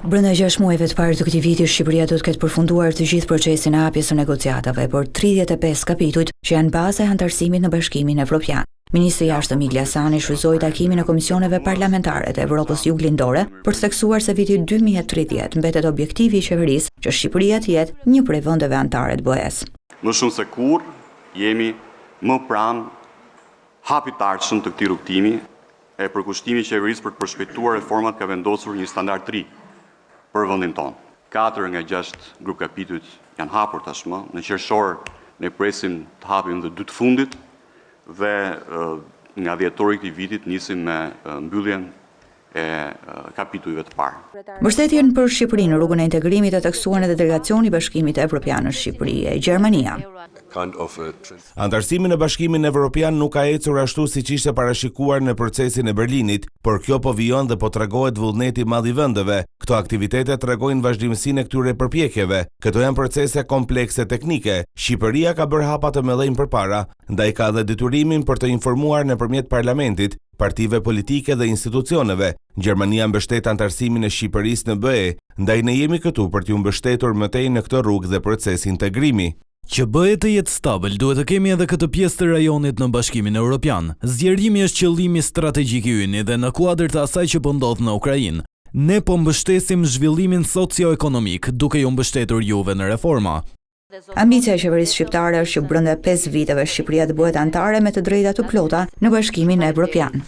Brenda 6 muajve të parë të këtij viti, Shqipëria do të ketë përfunduar të gjithë procesin e hapjes së negociatave për 35 kapitujt që janë baza e anëtarësimit në Bashkimin Evropian. Ministri i Jashtëm Igli Hasani shfrytzoi takimin e komisioneve parlamentare të Evropës Juglindore për të theksuar se viti 2030 mbetet objektivi i qeverisë që Shqipëria të jetë një prej vendeve anëtare të BE-s. Më shumë se kur jemi më pranë hapit të ardhshëm të këtij rrugtimi e përkushtimit të qeverisë për të përshpejtuar reformat ka vendosur një standard të ri për vendin tonë. 4 nga 6 grup kapitujt janë hapur tashmë. Në qershor ne presim të hapim dhe 2 të fundit dhe nga dhjetori i këtij vitit nisim me mbylljen e kapitujve të parë. Mbështetjen për Shqipërinë në rrugën e integrimit e tekstuar edhe delegacioni i Bashkimit Evropian në Shqipëri e Gjermania. Anëtarësimi në Bashkimin Evropian nuk ka ecur ashtu siç ishte parashikuar në procesin e Berlinit, por kjo po vijon dhe po tregohet vullneti i madh i vendeve. Këto aktivitete tregojnë vazhdimsinë e këtyre përpjekjeve. Këto janë procese komplekse teknike. Shqipëria ka bërë hapa të mëdhenj përpara, ndaj ka dhe detyrimin për të informuar nëpërmjet parlamentit, partive politike dhe institucioneve. Gjermania mbështet anëtarësimin e Shqipërisë në BE, ndaj ne jemi këtu për t'ju mbështetur më tej në këtë rrugë dhe proces integrimi. Që BE të jetë stabil, duhet të kemi edhe këtë pjesë të rajonit në Bashkimin Evropian. Zgjerimi është qëllimi strategjik i ynë dhe në kuadër të asaj që po ndodh në Ukrainë. Ne po mbështesim zhvillimin socio-ekonomik, duke ju mbështetur juve në reforma. Ambicia e qeverisë shqiptare është që brenda 5 viteve Shqipëria të bëhet anëtare me të drejta të plota në Bashkimin Evropian.